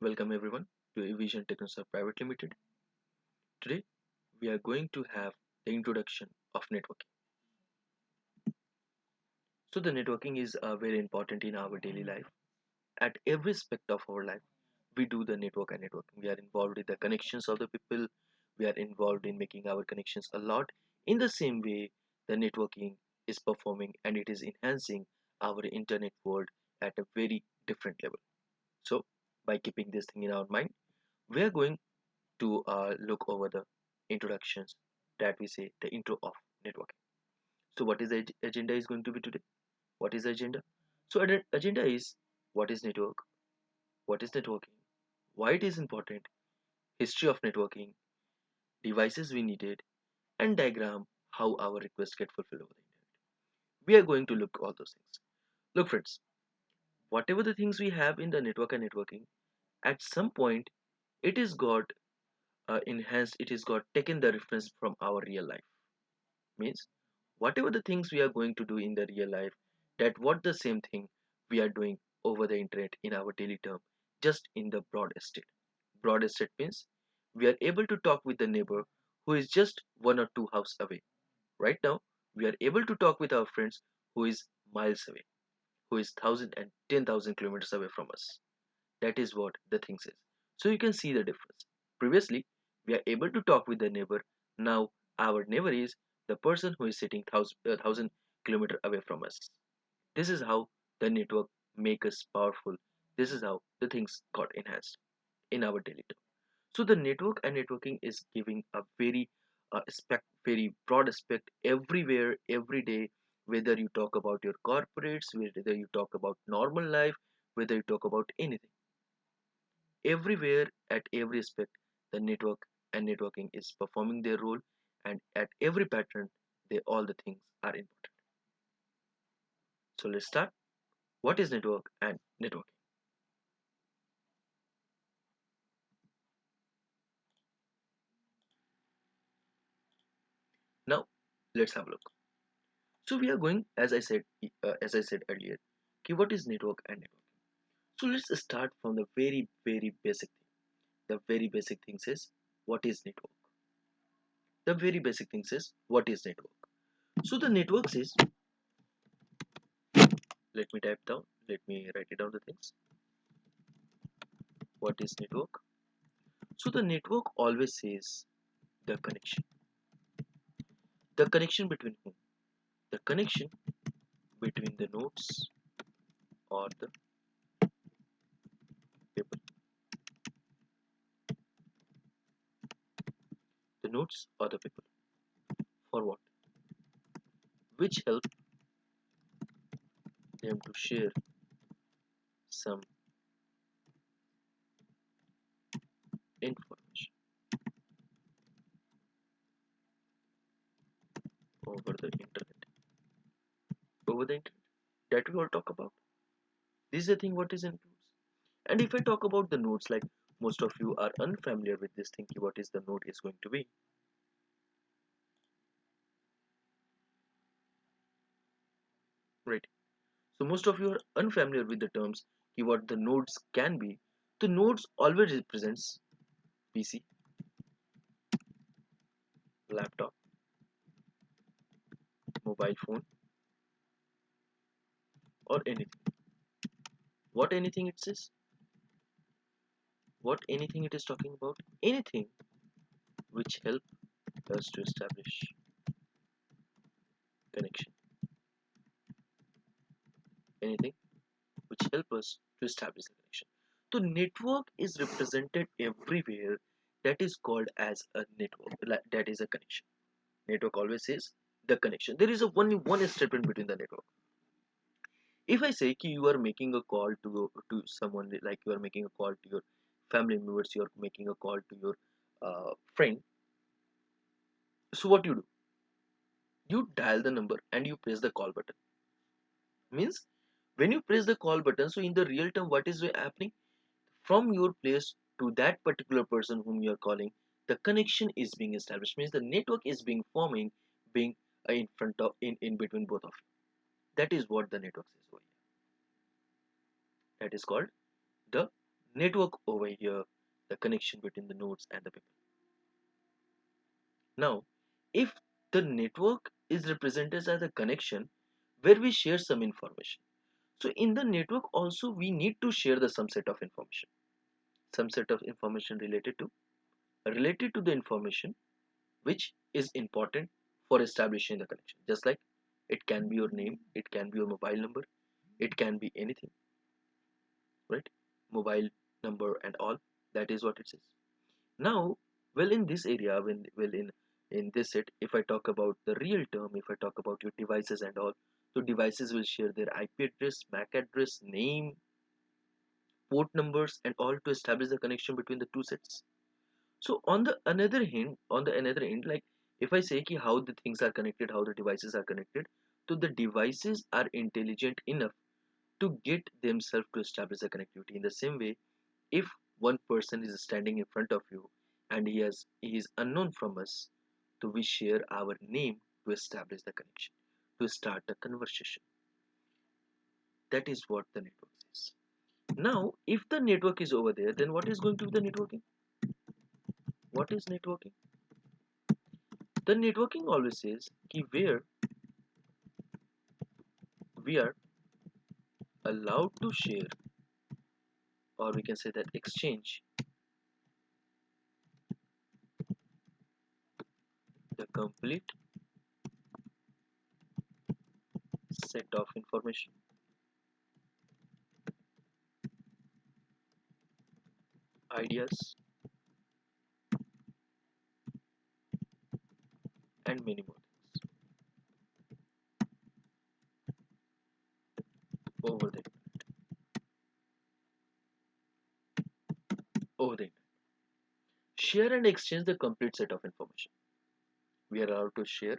Welcome everyone to Evision Technosub Private Limited. Today we are going to have the introduction of networking. So the networking is very important in our daily life. At every aspect of our life, we do the network and networking. We are involved in the connections of the people. We are involved in making our connections a lot. In the same way, the networking is performing and it is enhancing our internet world at a very different level. So by keeping this thing in our mind, we are going to look over the introductions that we say the intro of networking. So what is the agenda is going to be today? What is the agenda? So agenda is what is network, what is networking, why it is important, history of networking, devices we needed, and diagram how our requests get fulfilled over the internet. We are going to look all those things. Look friends, whatever the things we have in the network and networking, at some point it is got enhanced, it is got taken the reference from our real life. Means whatever the things we are going to do in the real life, that what the same thing we are doing over the internet in our daily term, just in the broad estate. Broad estate means we are able to talk with the neighbor who is just one or two house away. Right now we are able to talk with our friends who is miles away, who is 10,000 kilometers away from us. That is what the thing says. So you can see the difference. Previously, we are able to talk with the neighbor. Now, our neighbor is the person who is sitting thousand kilometer away from us. This is how the network make us powerful. This is how the things got enhanced in our daily term. So the network and networking is giving a very broad aspect everywhere, every day. Whether you talk about your corporates, whether you talk about normal life, whether you talk about anything, everywhere at every aspect the network and networking is performing their role, and at every pattern they all the things are important. So let's start. What is network and networking? Now let's have a look. So we are going, as I said earlier, okay, what is network and networking? So let's start from the very basic thing. The very basic thing says what is network. The very basic thing says what is network. So the network says, let me type down, let me write it down the things. What is network? So the network always says the connection. The connection between whom? The connection between the nodes or the people. The nodes or the people. For what? Which help them to share some information over the internet. Over the internet. That we all talk about. This is the thing what is includes. And if I talk about the nodes, like most of you are unfamiliar with this thing, what is the node is going to be. Right. So most of you are unfamiliar with the terms what the nodes can be. The nodes always represents PC, laptop, mobile phone, or anything. What anything it says? What anything it is talking about? Anything which help us to establish connection. Anything which help us to establish the connection. So network is represented everywhere. That is called as a network. That is a connection. Network always says the connection. There is a only one statement between the network. If I say ki you are making a call to someone, like you are making a call to your family members, you are making a call to your friend. So what do? You dial the number and you press the call button. Means when you press the call button, so in the real time what is happening? From your place to that particular person whom you are calling, the connection is being established. Means the network is being forming, being in front of in between both of you. That is what the network is over here. That is called the network over here, the connection between the nodes and the people. Now, if the network is represented as a connection where we share some information, so in the network also we need to share the some set of information, some set of information related to the information which is important for establishing the connection. Just like it can be your name, it can be your mobile number, it can be anything, right? Mobile number and all. That is what it says. Now, well, in this area, in this set, if I talk about the real term, if I talk about your devices and all, so devices will share their IP address, MAC address, name, port numbers, and all to establish the connection between the two sets. So on the another end, like if I say ki how the things are connected, how the devices are connected, so the devices are intelligent enough to get themselves to establish a connectivity. In the same way, if one person is standing in front of you and he is unknown from us, so we share our name to establish the connection, to start the conversation. That is what the network is. Now, if the network is over there, then what is going to be the networking? What is networking? The networking always says ki where we are allowed to share, or we can say that exchange the complete set of information, ideas, and many more things over the over the internet. Share and exchange the complete set of information. We are allowed to share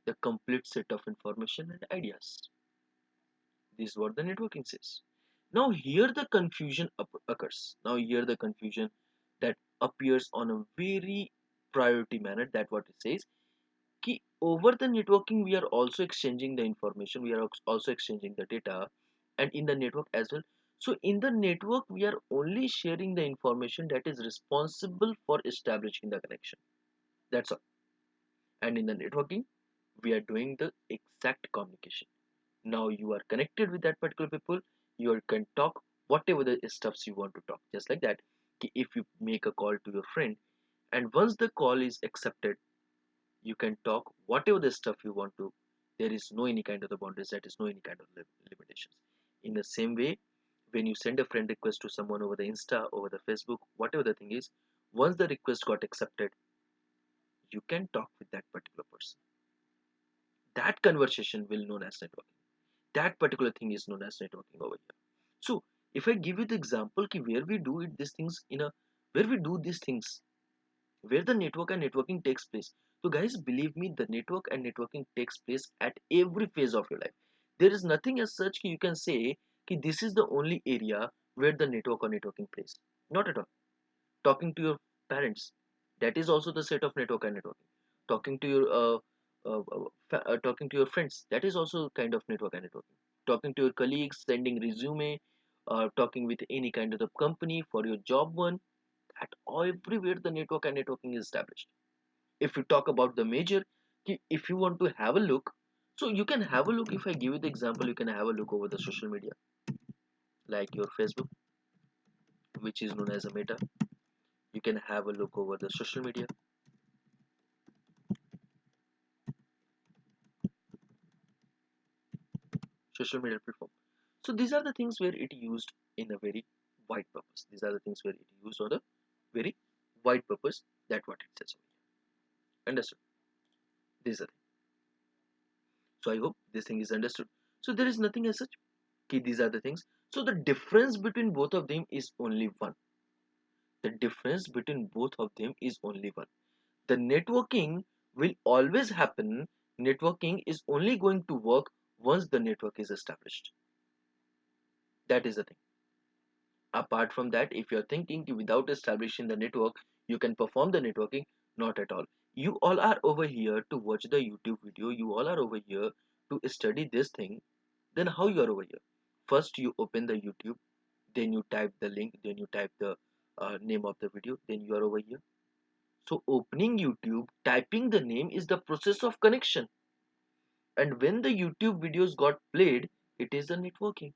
the complete set of information and ideas. This is what the networking says. Now here the confusion occurs. Now here the confusion that appears on a very priority manner. That what it says. Ki over the networking we are also exchanging the information. We are also exchanging the data, and in the network as well. So in the network we are only sharing the information that is responsible for establishing the connection. That's all. And in the networking we are doing the exact communication. Now you are connected with that particular people, you can talk whatever the stuffs you want to talk. Just like that, if you make a call to your friend and once the call is accepted, you can talk whatever the stuff you want to. There is no any kind of the boundaries, that is no any kind of limitations. In the same way, when you send a friend request to someone over the Insta, over the Facebook, whatever the thing is, once the request got accepted, you can talk with that particular person. That conversation will known as networking. That particular thing is known as networking over here. So if I give you the example ki where we do it these things in a where we do these things, where the network and networking takes place. So guys, believe me, the network and networking takes place at every phase of your life. There is nothing as such ki you can say ki this is the only area where the network or networking plays. Not at all. Talking to your parents, that is also the set of network and networking. Talking to your talking to your friends, that is also kind of network and networking. Talking to your colleagues, sending resume, talking with any kind of the company for your job one, at everywhere the network and networking is established. If you talk about the major, if you want to have a look, so you can have a look. If I give you the example, you can have a look over the social media like your Facebook, which is known as a meta. You can have a look over the social media platform. So these are the things where it used in a very wide purpose. These are the things where it used on a very wide purpose. That what it says over here. Understood? These are things. So I hope this thing is understood. So there is nothing as such. Okay, these are the things. So the difference between both of them is only one. The difference between both of them is only one. The networking will always happen. Networking is only going to work once the network is established. That is the thing. Apart from that, if you're thinking without establishing the network you can perform the networking, not at all. You all are over here to watch the YouTube video, you all are over here to study this thing. Then how you are over here? First you open the YouTube, then you type the link, then you type the name of the video, then you are over here. So opening YouTube, typing the name is the process of connection. And when the YouTube videos got played, it is the networking.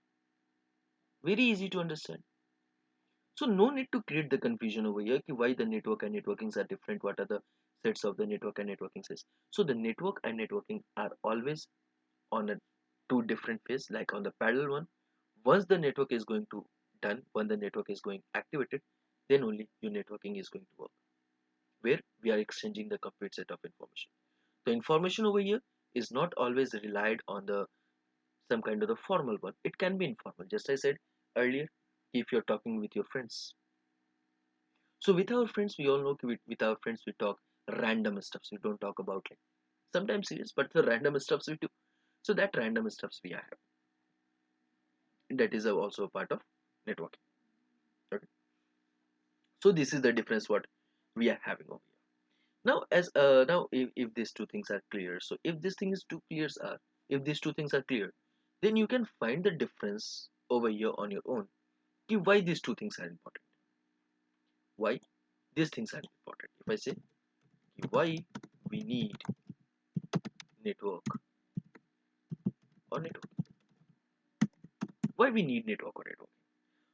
Very easy to understand. So no need to create the confusion over here why the network and networkings are different, what are the sets of the network and networking sets. So the network and networking are always on a two different phase, like on the parallel one. Once the network is going to done, when the network is going activated, then only your networking is going to work, where we are exchanging the complete set of information. The information over here is not always relied on the some kind of the formal one. It can be informal, just I said earlier, if you're talking with your friends. So with our friends, we all know with our friends we talk random stuffs. We don't talk about like sometimes serious, but the random stuffs we do. So that random stuffs we have, that is also a part of networking. Okay. So this is the difference what we are having over here. Now as now if these two things are clear, so if these things two clears are, if these two things are clear, then you can find the difference over here on your own. Why these two things are important? Why these things are important? If I say why we need network or network, why we need network or networking?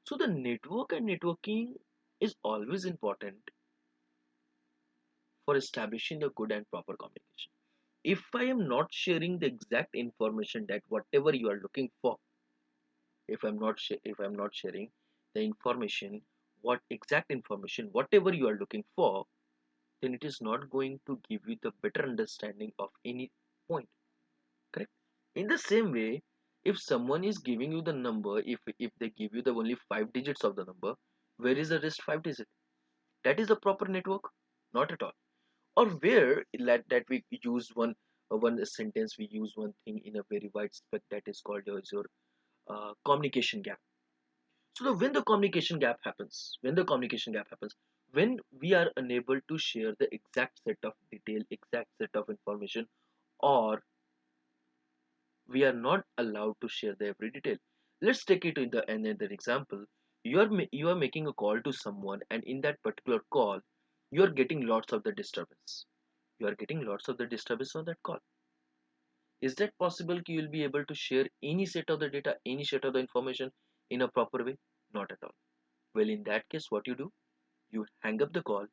So the network and networking is always important for establishing a good and proper communication. If I am not sharing the exact information that whatever you are looking for, if I'm not sharing the information, what exact information whatever you are looking for, then it is not going to give you the better understanding of any point. Correct? In the same way, if someone is giving you the number, if they give you the only 5 digits of the number, where is the rest 5 digits? That is a proper network? Not at all. Or where that we use one sentence, we use one thing in a very wide spec, that is called as your communication gap. So when the communication gap happens, when we are unable to share the exact set of detail, exact set of information, or we are not allowed to share the every detail. Let's take it in the another example. You are making a call to someone, and in that particular call, you are getting lots of the disturbance. You are getting lots of the disturbance on that call. Is that possible? You will be able to share any set of the data, any set of the information in a proper way? Not at all. Well, in that case, what you do? You hang up the call,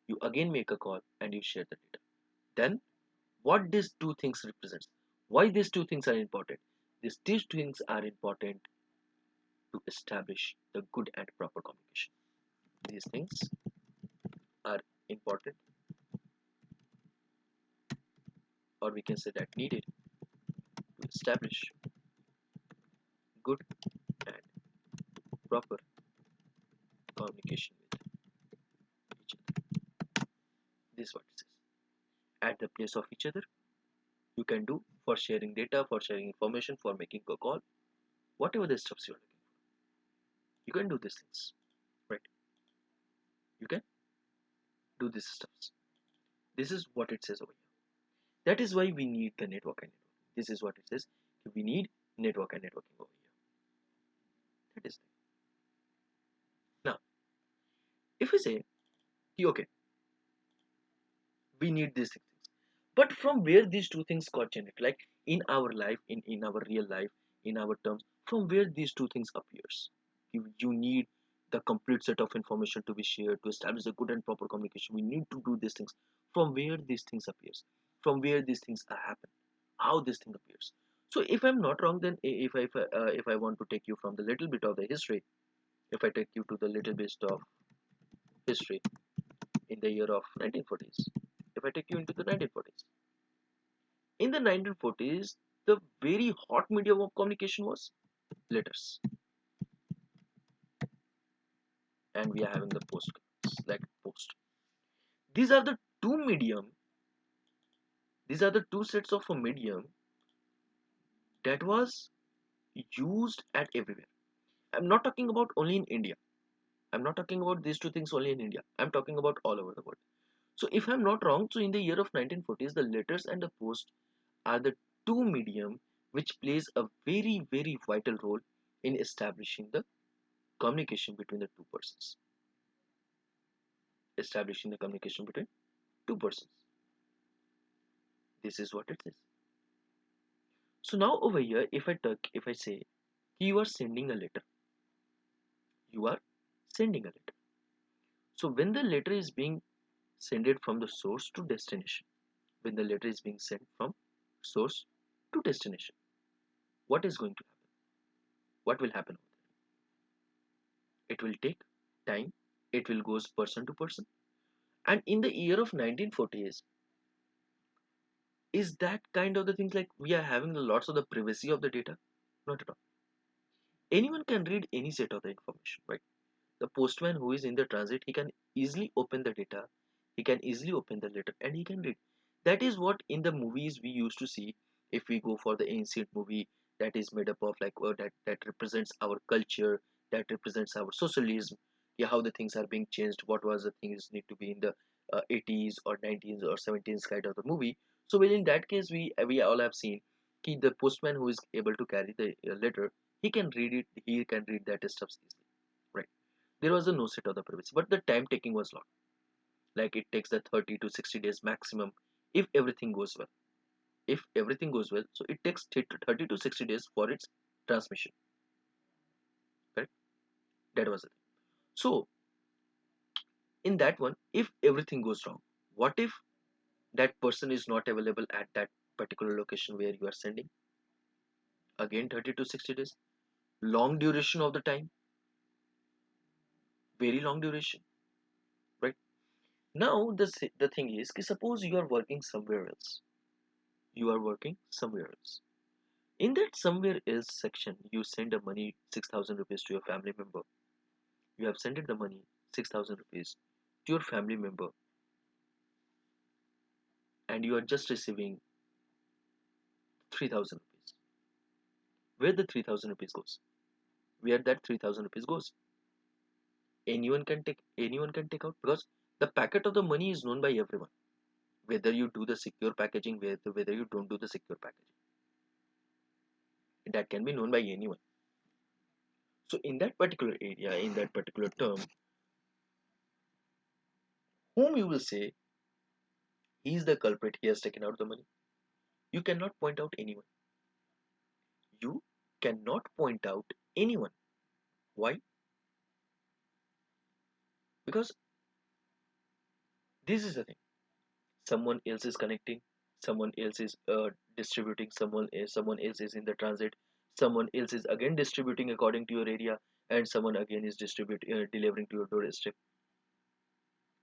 you again make a call, and you share the data. Then, what these two things represents? Why these two things are important? These two things are important to establish the good and proper communication. These things are important, or we can say that needed to establish good and proper communication with each other. This is what it says. At the place of each other, you can do for sharing data, for sharing information, for making a call, whatever the steps you're looking for. You can do these things, right? You can do these steps. This is what it says over here. That is why we need the network and networking. This is what it says. We need network and networking over here. That is now. If we say, okay, we need these things, but from where these two things got generated, like in our life, in our real life, in our terms, from where these two things appears, you need the complete set of information to be shared to establish a good and proper communication. We need to do these things. From where these things appears, from where these things happen, how this thing appears. So if I'm not wrong, then if I want to take you from the little bit of the history, if I take you to the little bit of history in the year of 1940s, if I take you into the 1940s, in the 1940s, the very hot medium of communication was letters, and we are having the post, like post. These are the two medium. These are the two sets of a medium that was used at everywhere. I'm not talking about only in India. I'm not talking about these two things only in India. I'm talking about all over the world. So if I'm not wrong, so in the year of 1940s, the letters and the post are the two medium which plays a very vital role in establishing the communication between the two persons. Establishing the communication between two persons. This is what it is. So now over here, if I say you are sending a letter, you are sending a letter. So when the letter is being sent from the source to destination, when the letter is being sent from source to destination, what is going to happen? What will happen? It will take time. It will goes person to person. And in the year of 1940s, is that kind of the things like we are having lots of the privacy of the data? Not at all. Anyone can read any set of the information, right? The postman who is in the transit, he can easily open the data, he can easily open the letter and he can read. That is what in the movies we used to see. If we go for the ancient movie that is made up of like that represents our culture, that represents our socialism, yeah, how the things are being changed, what was the things need to be in the 80s or 90s or 70s kind of the movie. So well, in that case we all have seen the postman who is able to carry the letter, he can read it, he can read that stuff easily, right? There was a no set of the privacy, but the time taking was long. Like it takes the 30 to 60 days maximum if everything goes well. If everything goes well, so it takes 30 to 60 days for its transmission. Correct? That was it. So in that one, if everything goes wrong, what if that person is not available at that particular location where you are sending? Again 30 to 60 days. Long duration of the time, very long duration, right? Now the thing is, suppose you are working somewhere else. You are working somewhere else. In that somewhere else section, you send a money 6,000 rupees to your family member. You have sent it the money 6,000 rupees to your family member, and you are just receiving 3,000 rupees. Where the 3,000 rupees goes? Where that 3,000 rupees goes? Anyone can take out, because the packet of the money is known by everyone. Whether you do the secure packaging, whether you don't do the secure packaging, that can be known by anyone. So in that particular area, in that particular term, whom you will say he is the culprit, he has taken out the money? You cannot point out anyone. You cannot point out anyone. Why? Because this is the thing. Someone else is connecting, someone else is distributing, someone else is in the transit, someone else is again distributing according to your area, and someone again is delivering to your doorstep.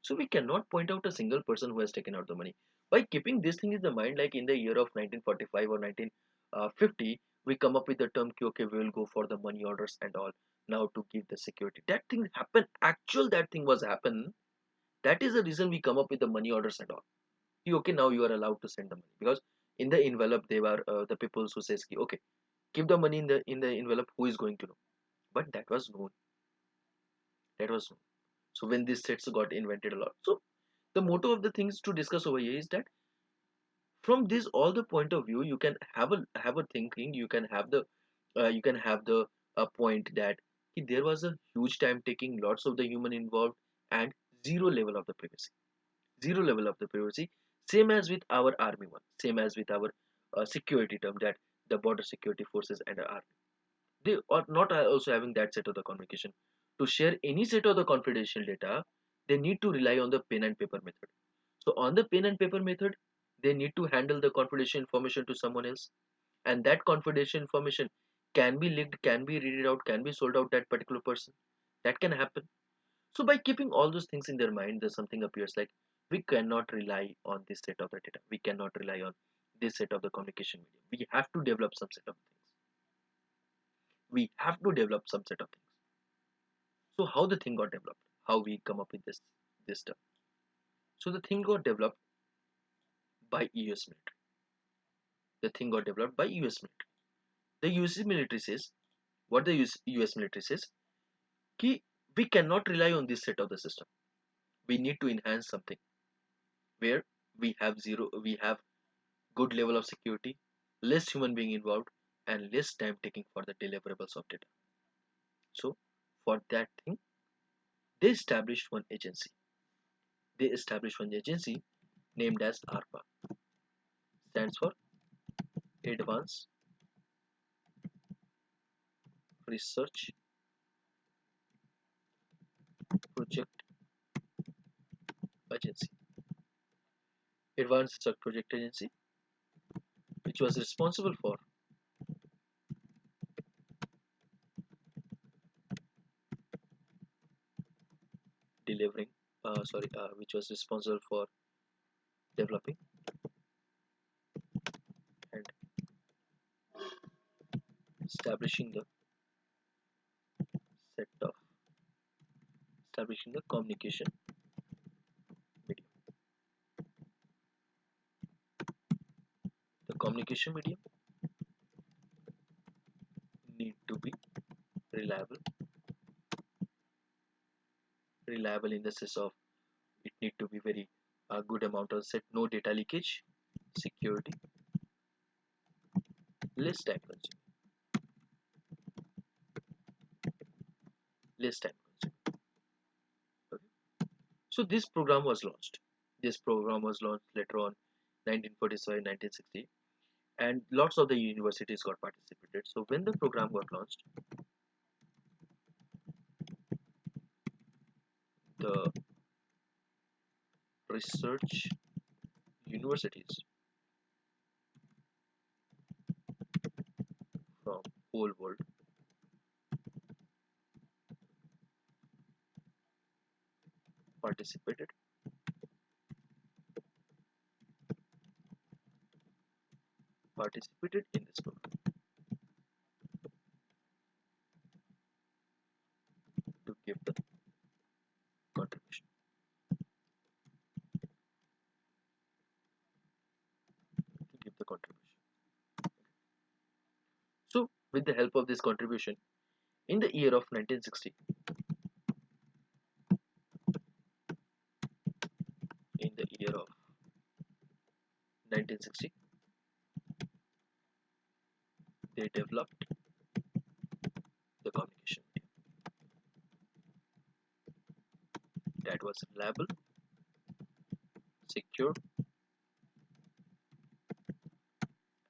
So we cannot point out a single person who has taken out the money. By keeping this thing in the mind, like in the year of 1945 or 1950, we come up with the term कि, okay, we will go for the money orders and all, now to give the security. That thing happened. Actual that thing was happen. That is the reason we come up with the money orders and all. कि, okay, now you are allowed to send the money, because in the envelope they were the people who says कि, okay, keep the money in the envelope. Who is going to know? But that was known. That was known. So when these sets got invented a lot. So the motto of the things to discuss over here is that from this all the point of view, you can have a thinking, you can have the point that there was a huge time taking, lots of the human involved, and zero level of the privacy. Zero level of the privacy. Same as with our army one, same as with our security term, that the border security forces and the army, they are not also having that set of the communication. To share any set of the confidential data, they need to rely on the pen and paper method. So on the pen and paper method, they need to handle the confidential information to someone else, and that confidential information can be leaked, can be read out, can be sold out that particular person. That can happen. So by keeping all those things in their mind, there's something appears like we cannot rely on this set of the data. We cannot rely on this set of the communication medium. We have to develop some set of things. We have to develop some set of things. So how the thing got developed? How we come up with this stuff? So the thing got developed by US military. The thing got developed by US military. The US military says, what the US military says, कि we cannot rely on this set of the system. We need to enhance something where we have good level of security, less human being involved, and less time taking for the deliverables of data. So For that thing, they established one agency. They established one agency named as ARPA, stands for Advanced Research Project Agency. Advanced Research Project Agency, which was responsible for delivering, which was responsible for developing and establishing the set of establishing the communication medium. The communication medium need to be reliable, reliable in the sense of it need to be very good amount of set, no data leakage, security, less time consuming, less time consuming. Okay. So this program was launched. This program was launched later on 1947, 1960, and lots of the universities got participated. So when the program got launched, the research universities from whole world participated in this program to give the contribution, to give the contribution. So with the help of this contribution, in the year of 1960, in the year of 1960, they developed the communication medium that was reliable, secure,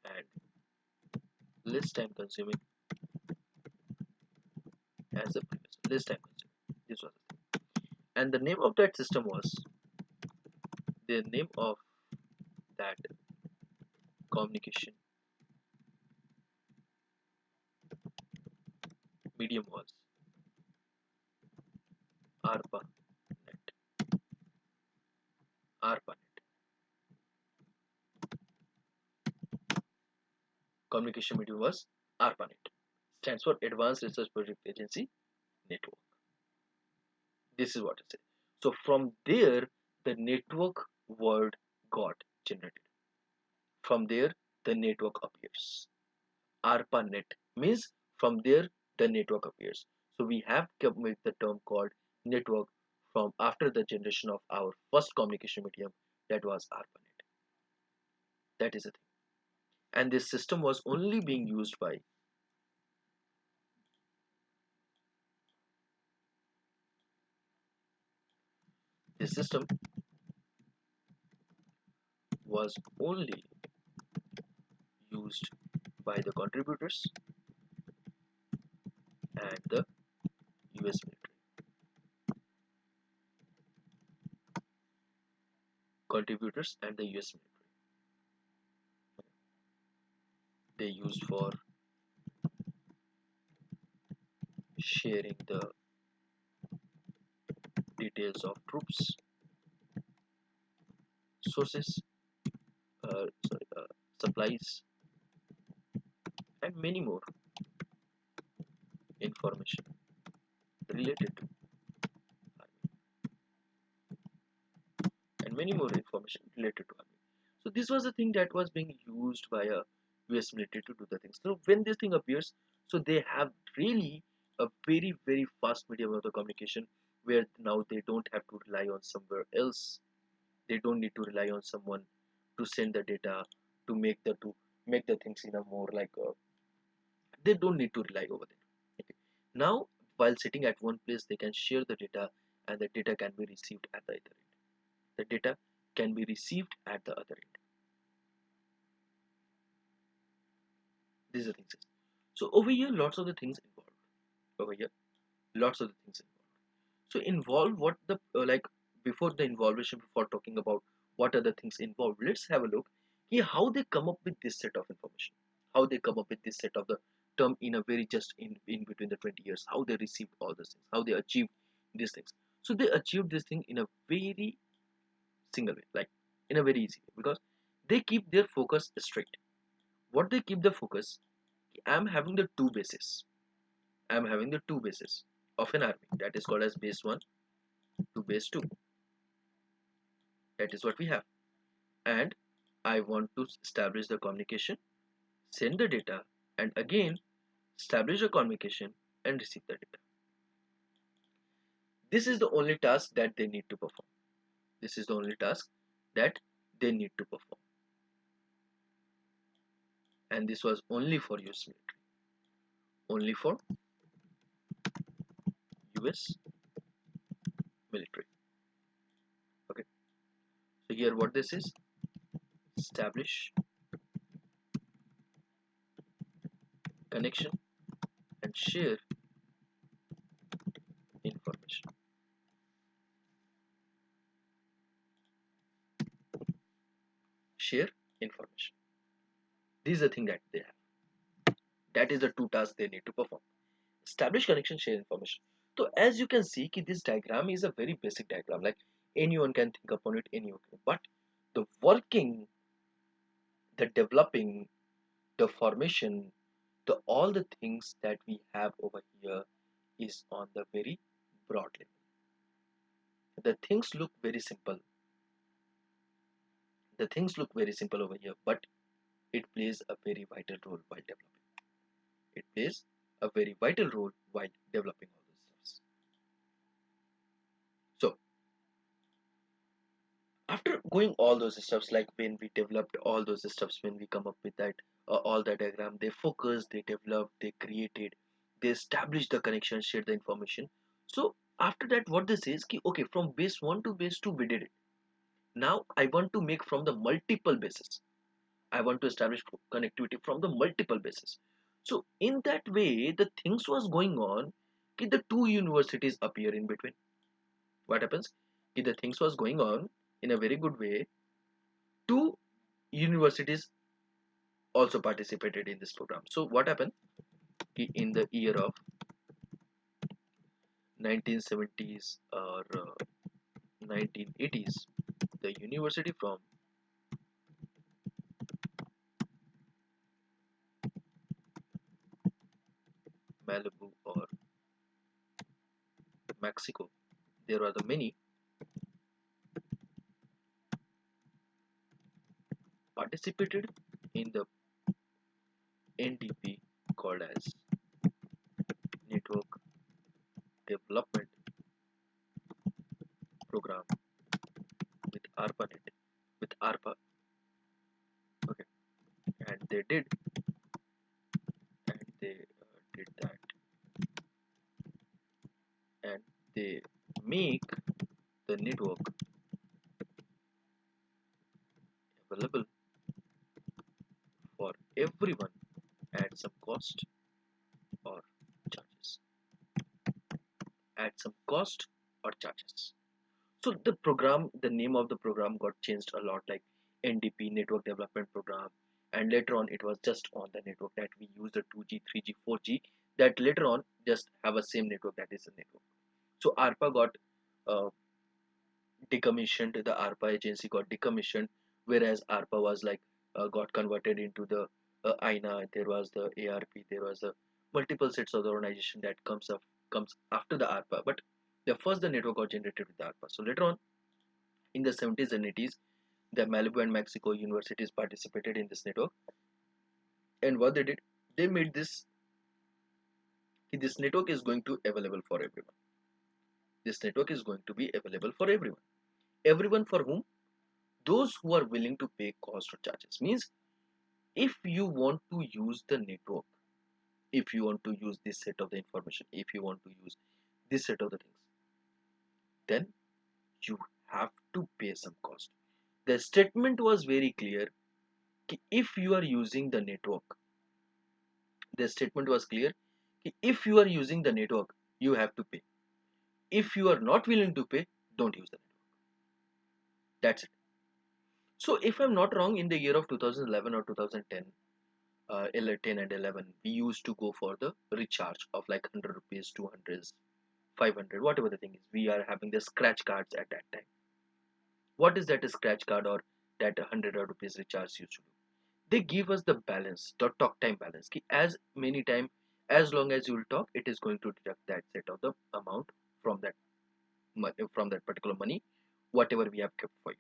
and less time consuming as a previous, less time consuming. This was the thing. And the name of that system was, the name of that communication medium was ARPANET. ARPANET. Communication medium was ARPANET. Stands for Advanced Research Project Agency Network. This is what it says. So from there, the network word got generated. From there, the network appears. ARPANET means from there the network appears. So we have come with the term called network from after the generation of our first communication medium, that was ARPANET. That is the thing. And this system was only being used by this system was only used by the contributors and the US military. Contributors and the US military. They used for sharing the details of troops, sources, uh, sorry, uh, supplies, and many more information related to army, and many more information related to army. So this was the thing that was being used by a US military to do the things. So when this thing appears, so they have really a very fast medium of the communication, where now they don't have to rely on somewhere else. They don't need to rely on someone to send the data, to make the things in a more like they don't need to rely over there. Okay. Now While sitting at one place, they can share the data, and the data can be received at the other end. The data can be received at the other end. These are the things. So over here, lots of the things involved. Over here, lots of the things involved. So involve what the like before the involvement, before talking about what are the things involved, let's have a look how they come up with this set of information, how they come up with this set of the term in a very just in between the 20 years, how they received all these things, how they achieved these things. So they achieved this thing in a very single way, like in a very easy way, because they keep their focus straight. What they keep the focus, I'm having the two bases. I'm having the two bases of an army, that is called as base 1 to base 2. That is what we have. And I want to establish the communication, send the data, and again establish a communication and receive the data. This is the only task that they need to perform. This is the only task that they need to perform. And this was only for US military. Only for US military. Okay. So here what this is, establish connection and share information. Share information. This is the thing that they have. That is the two tasks they need to perform. Establish connection, share information. So as you can see, this diagram is a very basic diagram. Like anyone can think upon it, anyone can. But the working, the developing, the formation, the all the things that we have over here is on the very broad level. The things look very simple. The things look very simple over here, but it plays a very vital role while developing. It plays a very vital role while developing all these stuff. So after going all those steps, like when we developed all those steps, when we come up with that all the diagram, they focused, they developed, they created, they established the connection, shared the information. So after that, what this is ki, okay, from base 1 to base 2 we did it. Now I want to make from the multiple bases. I want to establish connectivity from the multiple bases. So in that way, the things was going on ki the two universities appear in between. What happens ki the things was going on in a very good way. Two universities also participated in this program. So what happened in the year of 1970s or 1980s, the university from Malibu or Mexico, there are the many participated in the NDP called as Network Development Program with ARPANET, with ARPA. Okay, and they did that, and they make the network available for everyone at some cost or charges. At some cost or charges. So the program, the name of the program got changed a lot, like NDP, Network Development Program, and later on it was just on the network that we use the 2G, 3G, 4G. That later on just have a same network, that is a network. So ARPA got uh, decommissioned. The ARPA agency got decommissioned, whereas ARPA was like got converted into the INA. There was the ARP. There was a multiple sets of the organization that comes after the ARPA. But first the network got generated with the ARPA. So later on in the 70s and 80s, the Malibu and Mexico universities participated in this network. And what they did, they made this network is going to available for everyone. This network is going to be available for everyone. Everyone for whom? Those who are willing to pay cost or charges. Means if you want to use the network, if you want to use this set of the information, if you want to use this set of the things, then you have to pay some cost. The statement was very clear. If you are using the network, the statement was clear. If you are using the network, you have to pay. If you are not willing to pay, don't use the network. That's it. So if I'm not wrong, in the year of 2011 or 2010, 10 and 11, we used to go for the recharge of like 100 rupees, 200, 500, whatever the thing is. We are having the scratch cards at that time. What is that, a scratch card or that 100 rupees recharge used to do? They give us the balance, the talk time balance. As many time, as long as you will talk, it is going to deduct that set of the amount from that from that particular money, whatever we have kept for you.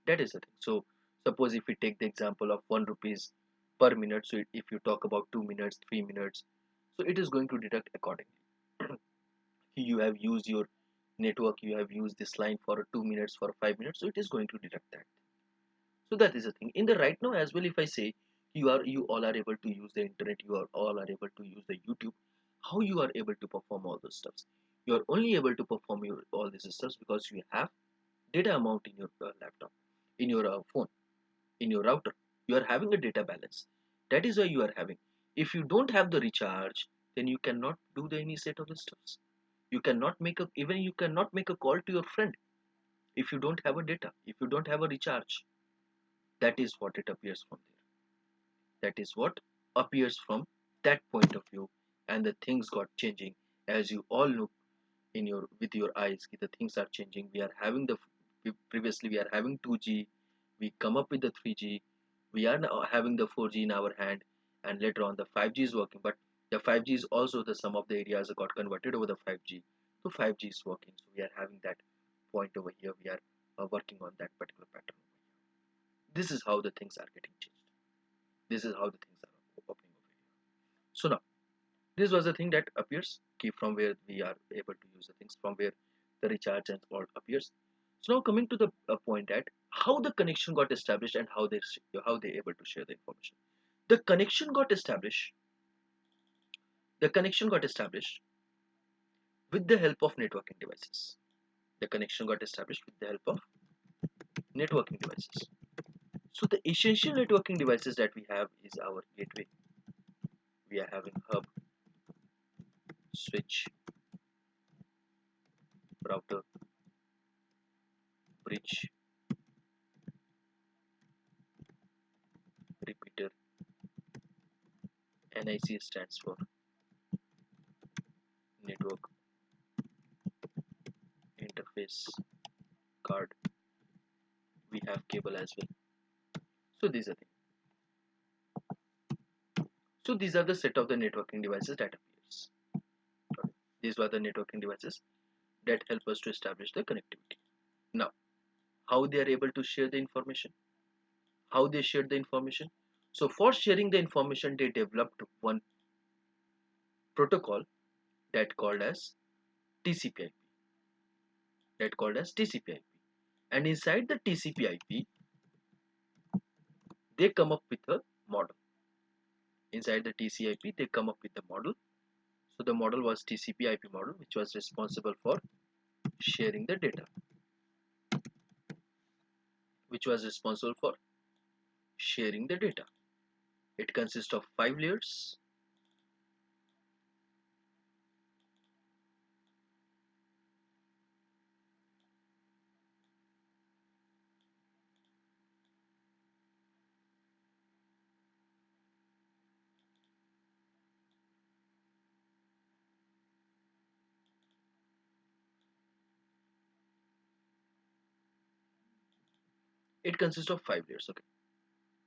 That is the thing. So suppose if we take the example of 1 rupees per minute, so if you talk about 2 minutes, 3 minutes, so it is going to deduct accordingly. You have used your network, you have used this line for 2 minutes, for 5 minutes, so it is going to deduct that. So that is the thing. In the right now as well, if I say you all are able to use the internet, you are all are able to use the YouTube, how you are able to perform all those stuffs? You are only able to perform all these stuffs because you have data amount in your laptop, in your phone, in your router. You are having a data balance. That is why you are having. If you don't have the recharge, then you cannot do the any set of the stuffs. You cannot make a, even you cannot make a call to your friend if you don't have a data, if you don't have a recharge. That is what it appears from there. That is what appears from that point of view. And the things got changing, as you all look in your with your eyes. The things are changing. We are having the, previously we are having 2G, we come up with the 3G, we are now having the 4G in our hand, and later on the 5G is working. But the 5G is also, the some of the areas got converted over the 5G, so 5G is working. So we are having that point over here. We are working on that particular pattern. This is how the things are getting changed. This is how the things are opening over here. So now this was the thing that appears, key from where we are able to use the things, from where the recharge and all appears. So now coming to the point at how the connection got established and how they able to share the information. The connection got established. The connection got established with the help of networking devices. The connection got established with the help of networking devices. So the essential networking devices that we have is our gateway. We are having hub, switch, router, bridge, repeater. NIC stands for network interface card. We have cable as well. So these are things. So these are the set of the networking devices that appears. Okay. These were the networking devices that help us to establish the connectivity. Now, how they are able to share the information? How they share the information? So for sharing the information, they developed one protocol that called as TCP/IP. That called as TCP/IP. And inside the TCP/IP, they come up with a model. Inside the TCP/IP, they come up with a model. So the model was TCP/IP model, which was responsible for sharing the data, which was responsible for sharing the data. It consists of 5 layers. It consists of 5 layers. Okay.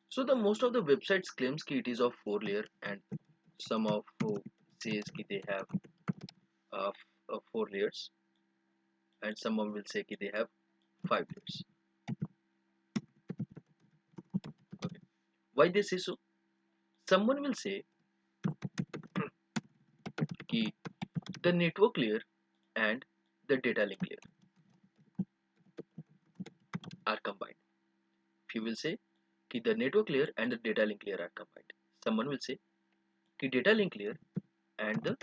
So the most of the websites claims that it is of 4 layer, and some of who says that they have 4 layers, and someone will say that they have 5 layers. Okay. Why they say so? Someone will say that the network layer and the data link layer are combined. If you will say that the network layer and the data link layer are combined, someone will say the data link layer and the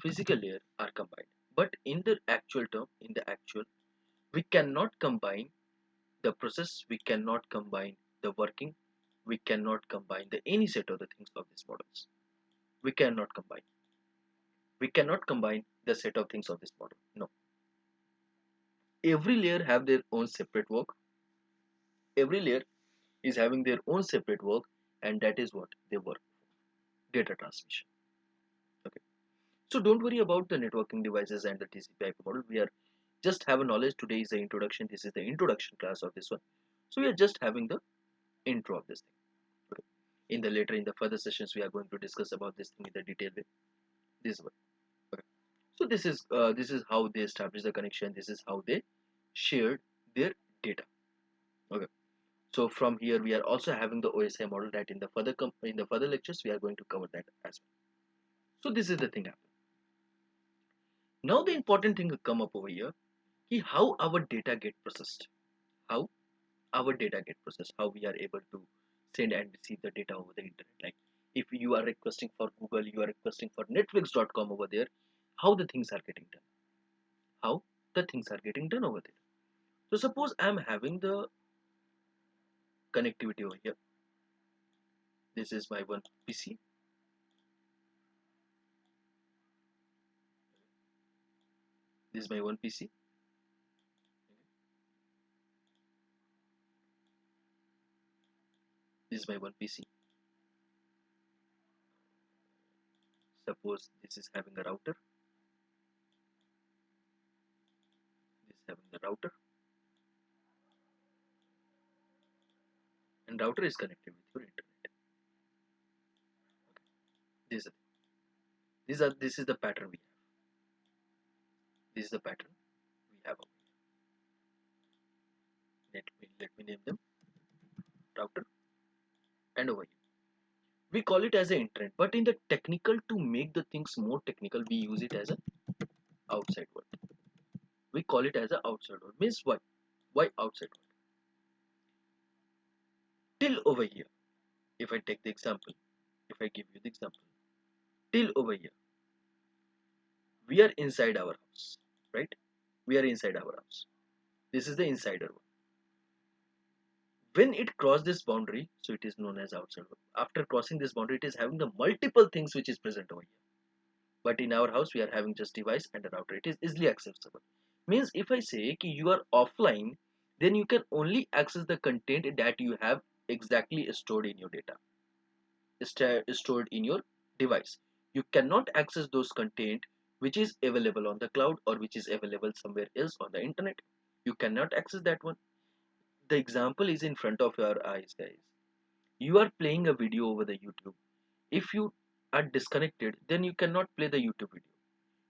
physical layer are combined. But in the actual term, we cannot combine the process, we cannot combine the working, we cannot combine the any set of the things of these models. We cannot combine. We cannot combine the set of things of this model. No. Every layer have their own separate work. Every layer is having their own separate work, and that is what they work. Data transmission. Okay. So don't worry about the networking devices and the TCP/IP model. We are just have a knowledge. Today is the introduction. This is the introduction class of this one. So we are just having the intro of this thing. Okay. In the further sessions, we are going to discuss about this thing in the detail way. This one. Okay. So this is how they establish the connection. This is how they shared their data. Okay. So from here we are also having the OSI model that in the further lectures we are going to cover that as well. So this is the thing happen. Now the important thing will come up over here is how our data get processed. How our data get processed. How we are able to send and receive the data over the internet. Like if you are requesting for Google, you are requesting for Netflix.com over there. How the things are getting done. How the things are getting done over there. So suppose I am having the connectivity over here. This is my one PC. This is my one PC. This is my one PC. Suppose this is having a router. This is having the router. And router is connected with your internet. This is this is the pattern we have. This is the pattern we have over here. Let me name them router and over here. We call it as an internet, but in the technical, to make the things more technical, we use it as an outside world. We call it as an outside world. Means what? Why outside world? Till over here, if I take the example, if I give you the example, till over here, we are inside our house, right? We are inside our house. This is the insider one. When it crosses this boundary, so it is known as outside world. After crossing this boundary, it is having the multiple things which is present over here. But in our house, we are having just device and a router. It is easily accessible. Means if I say ki you are offline, then you can only access the content that you have exactly stored in your data, stored in your device. You cannot access those content which is available on the cloud or which is available somewhere else on the internet. You cannot access that one. The example is in front of your eyes, guys. You are playing a video over the YouTube. If you are disconnected, then you cannot play the YouTube video.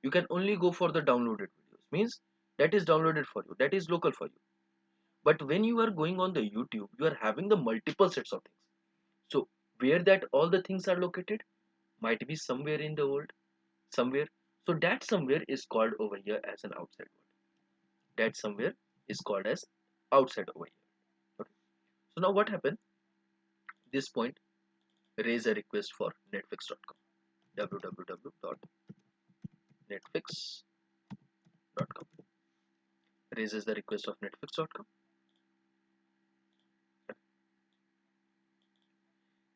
You can only go for the downloaded videos. Means that is downloaded for you. That is local for you. But when you are going on the YouTube, you are having the multiple sets of things. So where that all the things are located might be somewhere in the world, somewhere. So that somewhere is called over here as an outside world. That somewhere is called as outside over here. Okay. So now what happened? This point raise a request for netflix.com. www.netflix.com raises the request of netflix.com.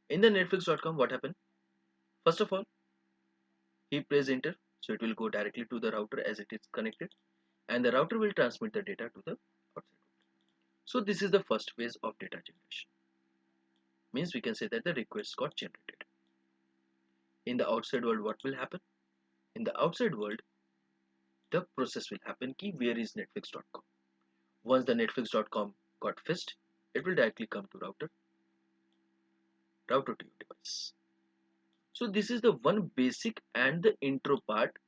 In the netflix.com, what happened? First of all, he press enter, so it will go directly to the router as it is connected, and the router will transmit the data to the outside world. So this is the first phase of data generation. Means we can say that the request got generated. In the outside world, what will happen? In the outside world, the process will happen key where is netflix.com. Once the netflix.com got fetched, it will directly come to router to your device. So this is the one basic and the intro part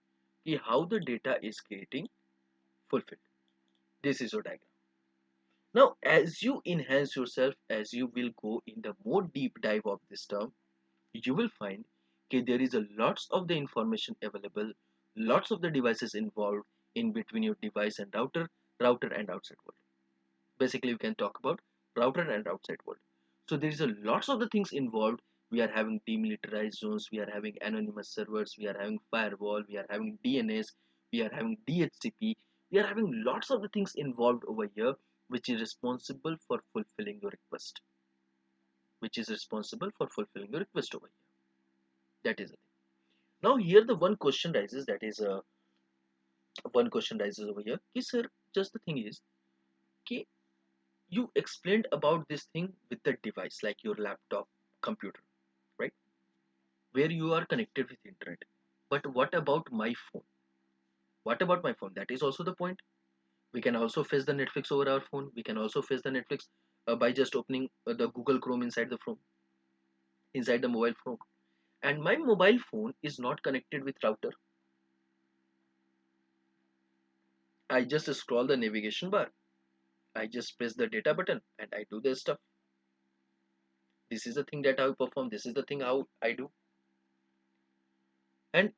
ki how the data is getting fulfilled. This is your diagram. Now as you enhance yourself, as you will go in the more deep dive of this term, you will find that there is a lots of the information available, lots of the devices involved in between your device and router and outside world. Basically we can talk about router and outside world. So there is a lots of the things involved. We are having demilitarized zones, we are having anonymous servers, we are having firewall, we are having DNS, we are having DHCP, we are having lots of the things involved over here, which is responsible for fulfilling your request, which is responsible for fulfilling your request over here. That is the thing. Now here the one question rises, that is one question rises over here. Okay, sir, just the thing is, okay, you explained about this thing with the device like your laptop, computer, right? Where you are connected with internet. But what about my phone? What about my phone? That is also the point. We can also fetch the Netflix over our phone. We can also fetch the Netflix by just opening the Google Chrome inside the phone, inside the mobile phone. And my mobile phone is not connected with router. I just scroll the navigation bar. I just press the data button and I do the stuff. This is the thing that I perform. This is the thing how I do. And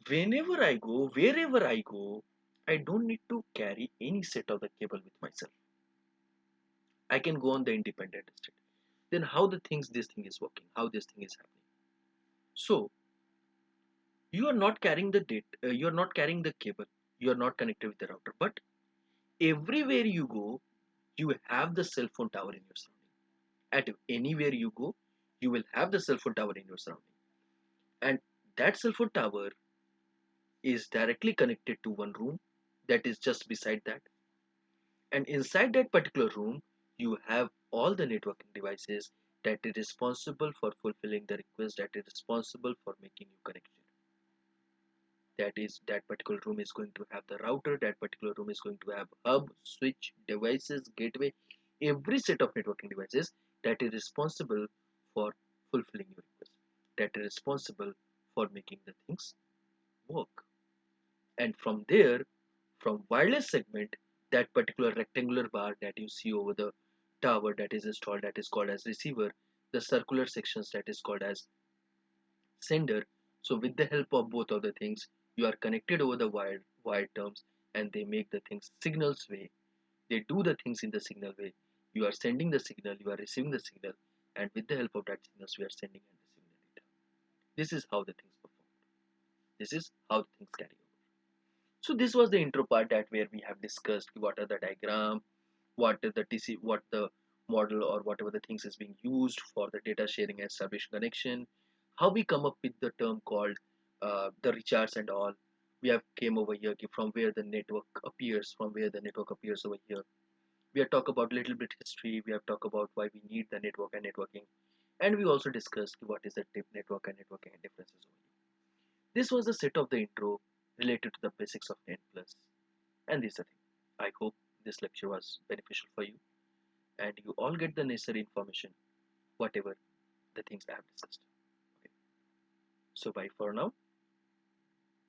whenever I go, wherever I go, I don't need to carry any set of the cable with myself. I can go on the independent state. Then how the things this thing is working, how this thing is happening. So you are not carrying the data, you are not carrying the cable, you are not connected with the router. But everywhere you go, you have the cell phone tower in your surrounding. At anywhere you go, you will have the cell phone tower in your surrounding. And that cell phone tower is directly connected to one room that is just beside that. And inside that particular room, you have all the networking devices that is responsible for fulfilling the request, that is responsible for making you connection. That particular room is going to have the router, that particular room is going to have hub, switch, devices, gateway, every set of networking devices that is responsible for fulfilling your request, that is responsible for making the things work. And from there, from wireless segment, that particular rectangular bar that you see over the tower that is installed, that is called as receiver, the circular sections that is called as sender. So with the help of both of the things, you are connected over the wired terms, and they make the things signals way. They do the things in the signal way. You are sending the signal, you are receiving the signal, and with the help of that signals, we are sending and receiving the data. This is how the things perform. This is how the things carry over. So this was the intro part, that where we have discussed what are the diagram, what is the TC, what the model or whatever the things is being used for the data sharing and establishing connection, how we come up with the term called the recharge and all. We have came over here from where the network appears, from where the network appears over here. We have talked about little bit history. We have talked about why we need the network and networking, and we also discussed what is the tip network and networking and differences over here. This was the set of the intro related to the basics of N plus, and this is the thing. I hope this lecture was beneficial for you and you all get the necessary information, whatever the things I have discussed. Okay. So bye for now.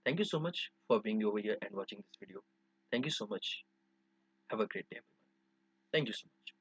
Thank you so much for being over here and watching this video. Thank you so much. Have a great day, everyone. Thank you so much.